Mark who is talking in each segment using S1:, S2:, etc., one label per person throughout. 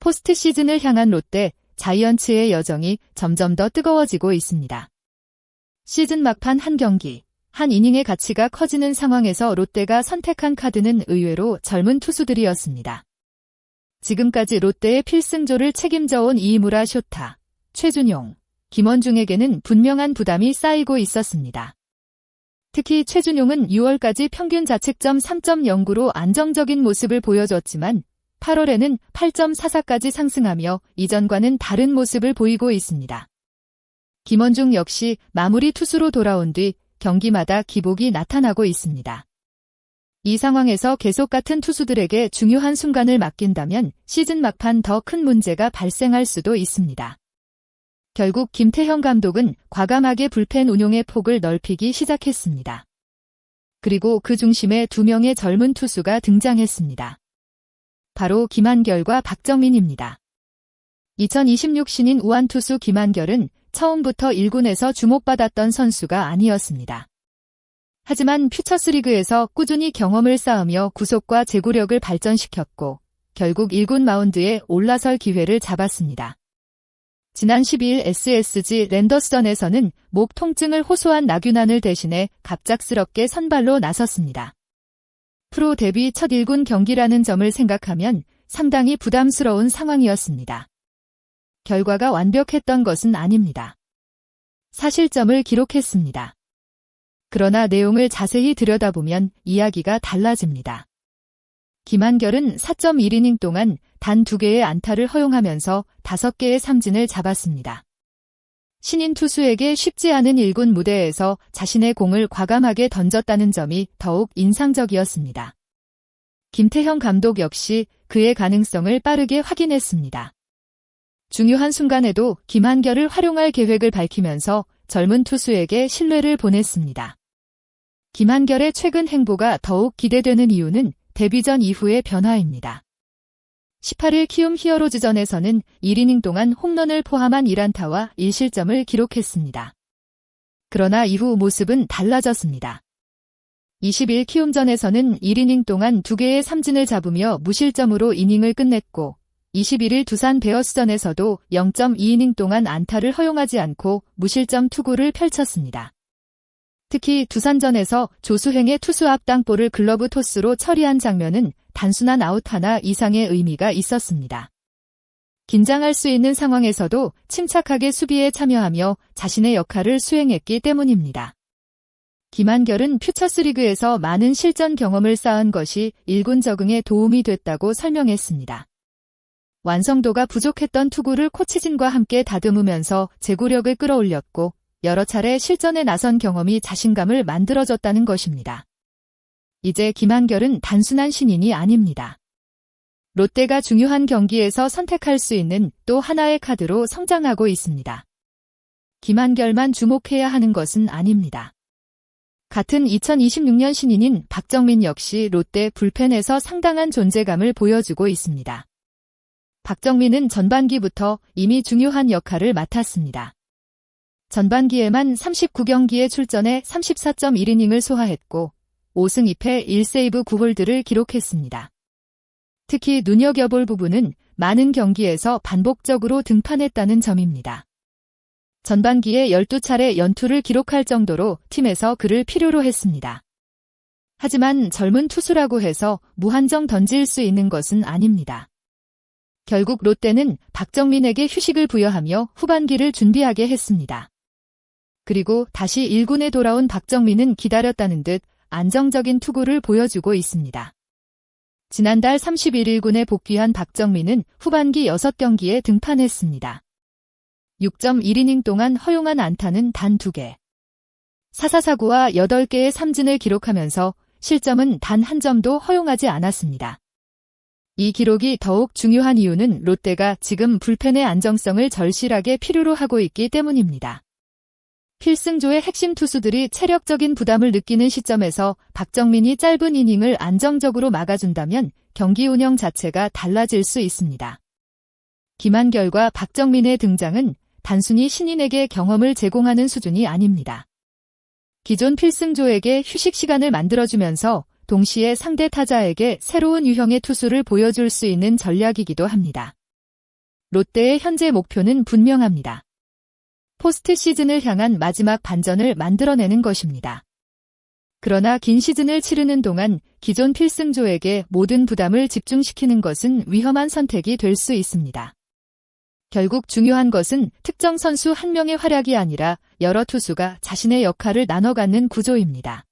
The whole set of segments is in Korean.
S1: 포스트 시즌을 향한 롯데, 자이언츠의 여정이 점점 더 뜨거워지고 있습니다. 시즌 막판 한 경기, 한 이닝의 가치가 커지는 상황에서 롯데가 선택한 카드는 의외로 젊은 투수들이었습니다. 지금까지 롯데의 필승조를 책임져온 이무라 쇼타, 최준용, 김원중에게는 분명한 부담이 쌓이고 있었습니다. 특히 최준용은 6월까지 평균 자책점 3.09로 안정적인 모습을 보여줬지만 8월에는 8.44까지 상승하며 이전과는 다른 모습을 보이고 있습니다. 김원중 역시 마무리 투수로 돌아온 뒤 경기마다 기복이 나타나고 있습니다. 이 상황에서 계속 같은 투수들에게 중요한 순간을 맡긴다면 시즌 막판 더 큰 문제가 발생할 수도 있습니다. 결국 김태형 감독은 과감하게 불펜 운용의 폭을 넓히기 시작했습니다. 그리고 그 중심에 2명의 젊은 투수가 등장했습니다. 바로 김한결과 박정민입니다. 2026 신인 우완투수 김한결은 처음부터 1군에서 주목받았던 선수가 아니었습니다. 하지만 퓨처스리그에서 꾸준히 경험을 쌓으며 구속과 제구력을 발전시켰고 결국 1군 마운드에 올라설 기회를 잡았습니다. 지난 12일 SSG 랜더스전에서는 목 통증을 호소한 나균안을 대신해 갑작스럽게 선발로 나섰습니다. 프로 데뷔 첫 1군 경기라는 점을 생각하면 상당히 부담스러운 상황이었습니다. 결과가 완벽했던 것은 아닙니다. 사실점을 기록했습니다. 그러나 내용을 자세히 들여다보면 이야기가 달라집니다. 김한결은 4.1이닝 동안 단 2개의 안타를 허용하면서 5개의 삼진을 잡았습니다. 신인 투수에게 쉽지 않은 1군 무대에서 자신의 공을 과감하게 던졌다는 점이 더욱 인상적이었습니다. 김태형 감독 역시 그의 가능성을 빠르게 확인했습니다. 중요한 순간에도 김한결을 활용할 계획을 밝히면서 젊은 투수에게 신뢰를 보냈습니다. 김한결의 최근 행보가 더욱 기대되는 이유는 데뷔전 이후의 변화입니다. 18일 키움 히어로즈전에서는 1이닝 동안 홈런을 포함한 1안타와 1실점을 기록했습니다. 그러나 이후 모습은 달라졌습니다. 20일 키움전에서는 1이닝 동안 2개의 삼진을 잡으며 무실점으로 이닝을 끝냈고 21일 두산 베어스전에서도 0.2이닝 동안 안타를 허용하지 않고 무실점 투구를 펼쳤습니다. 특히 두산전에서 조수행의 투수 앞 땅볼을 글러브 토스로 처리한 장면은 단순한 아웃 하나 이상의 의미가 있었습니다. 긴장할 수 있는 상황에서도 침착하게 수비에 참여하며 자신의 역할을 수행했기 때문입니다. 김한결은 퓨처스리그에서 많은 실전 경험을 쌓은 것이 1군 적응에 도움이 됐다고 설명했습니다. 완성도가 부족했던 투구를 코치진과 함께 다듬으면서 제구력을 끌어올렸고 여러 차례 실전에 나선 경험이 자신감을 만들어줬다는 것입니다. 이제 김한결은 단순한 신인이 아닙니다. 롯데가 중요한 경기에서 선택할 수 있는 또 하나의 카드로 성장하고 있습니다. 김한결만 주목해야 하는 것은 아닙니다. 같은 2026년 신인인 박정민 역시 롯데 불펜에서 상당한 존재감을 보여주고 있습니다. 박정민은 전반기부터 이미 중요한 역할을 맡았습니다. 전반기에만 39경기에 출전해 34.1이닝을 소화했고 5승 2패 1세이브 9홀드를 기록했습니다. 특히 눈여겨볼 부분은 많은 경기에서 반복적으로 등판했다는 점입니다. 전반기에 12차례 연투를 기록할 정도로 팀에서 그를 필요로 했습니다. 하지만 젊은 투수라고 해서 무한정 던질 수 있는 것은 아닙니다. 결국 롯데는 박정민에게 휴식을 부여하며 후반기를 준비하게 했습니다. 그리고 다시 1군에 돌아온 박정민은 기다렸다는 듯 안정적인 투구를 보여주고 있습니다. 지난달 30일 1군에 복귀한 박정민은 후반기 6경기에 등판했습니다. 6.1이닝 동안 허용한 안타는 단 2개. 사사사구와 8개의 삼진을 기록하면서 실점은 단 1점도 허용하지 않았습니다. 이 기록이 더욱 중요한 이유는 롯데가 지금 불펜의 안정성을 절실하게 필요로 하고 있기 때문입니다. 필승조의 핵심 투수들이 체력적인 부담을 느끼는 시점에서 박정민이 짧은 이닝을 안정적으로 막아준다면 경기 운영 자체가 달라질 수 있습니다. 김한결과 박정민의 등장은 단순히 신인에게 경험을 제공하는 수준이 아닙니다. 기존 필승조에게 휴식 시간을 만들어주면서 동시에 상대 타자에게 새로운 유형의 투수를 보여줄 수 있는 전략이기도 합니다. 롯데의 현재 목표는 분명합니다. 포스트 시즌을 향한 마지막 반전을 만들어내는 것입니다. 그러나 긴 시즌을 치르는 동안 기존 필승조에게 모든 부담을 집중시키는 것은 위험한 선택이 될 수 있습니다. 결국 중요한 것은 특정 선수 한 명의 활약이 아니라 여러 투수가 자신의 역할을 나눠 갖는 구조입니다.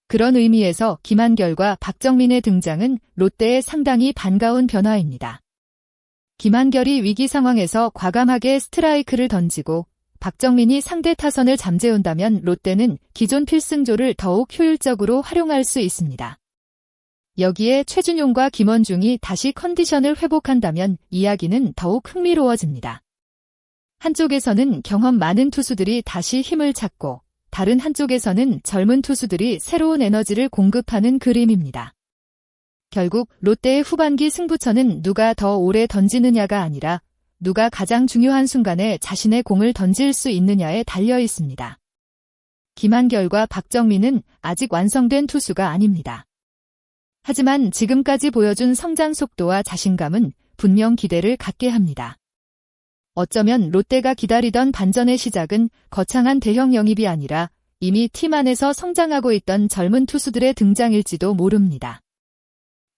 S1: 그런 의미에서 김한결과 박정민의 등장은 롯데에 상당히 반가운 변화입니다. 김한결이 위기 상황에서 과감하게 스트라이크를 던지고 박정민이 상대 타선을 잠재운다면 롯데는 기존 필승조를 더욱 효율적으로 활용할 수 있습니다. 여기에 최준용과 김원중이 다시 컨디션을 회복한다면 이야기는 더욱 흥미로워집니다. 한쪽에서는 경험 많은 투수들이 다시 힘을 찾고 다른 한쪽에서는 젊은 투수들이 새로운 에너지를 공급하는 그림입니다. 결국 롯데의 후반기 승부처는 누가 더 오래 던지느냐가 아니라 누가 가장 중요한 순간에 자신의 공을 던질 수 있느냐에 달려 있습니다. 김한결과 박정민은 아직 완성된 투수가 아닙니다. 하지만 지금까지 보여준 성장 속도와 자신감은 분명 기대를 갖게 합니다. 어쩌면 롯데가 기다리던 반전의 시작은 거창한 대형 영입이 아니라 이미 팀 안에서 성장하고 있던 젊은 투수들의 등장일지도 모릅니다.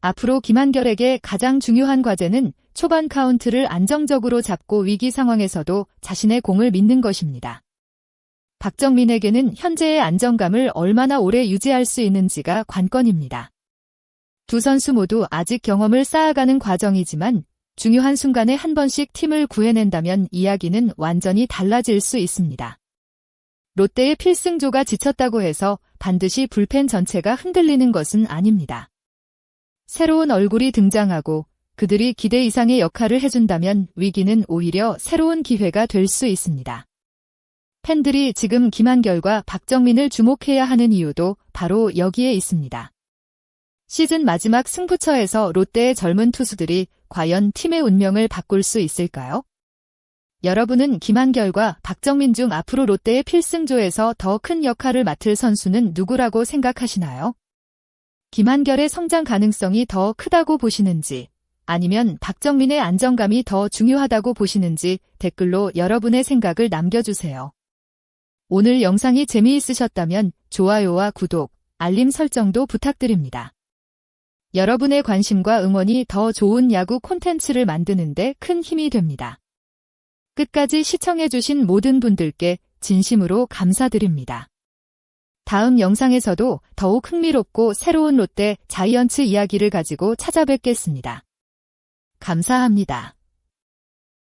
S1: 앞으로 김한결에게 가장 중요한 과제는 초반 카운트를 안정적으로 잡고 위기 상황에서도 자신의 공을 믿는 것입니다. 박정민에게는 현재의 안정감을 얼마나 오래 유지할 수 있는지가 관건입니다. 두 선수 모두 아직 경험을 쌓아가는 과정이지만 중요한 순간에 한 번씩 팀을 구해낸다면 이야기는 완전히 달라질 수 있습니다. 롯데의 필승조가 지쳤다고 해서 반드시 불펜 전체가 흔들리는 것은 아닙니다. 새로운 얼굴이 등장하고 그들이 기대 이상의 역할을 해준다면 위기는 오히려 새로운 기회가 될 수 있습니다. 팬들이 지금 김한결과 박정민을 주목해야 하는 이유도 바로 여기에 있습니다. 시즌 마지막 승부처에서 롯데의 젊은 투수들이 과연 팀의 운명을 바꿀 수 있을까요? 여러분은 김한결과 박정민 중 앞으로 롯데의 필승조에서 더 큰 역할을 맡을 선수는 누구라고 생각하시나요? 김한결의 성장 가능성이 더 크다고 보시는지 아니면 박정민의 안정감이 더 중요하다고 보시는지 댓글로 여러분의 생각을 남겨주세요. 오늘 영상이 재미있으셨다면 좋아요와 구독, 알림 설정도 부탁드립니다. 여러분의 관심과 응원이 더 좋은 야구 콘텐츠를 만드는 데 큰 힘이 됩니다. 끝까지 시청해주신 모든 분들께 진심으로 감사드립니다. 다음 영상에서도 더욱 흥미롭고 새로운 롯데 자이언츠 이야기를 가지고 찾아뵙겠습니다. 감사합니다.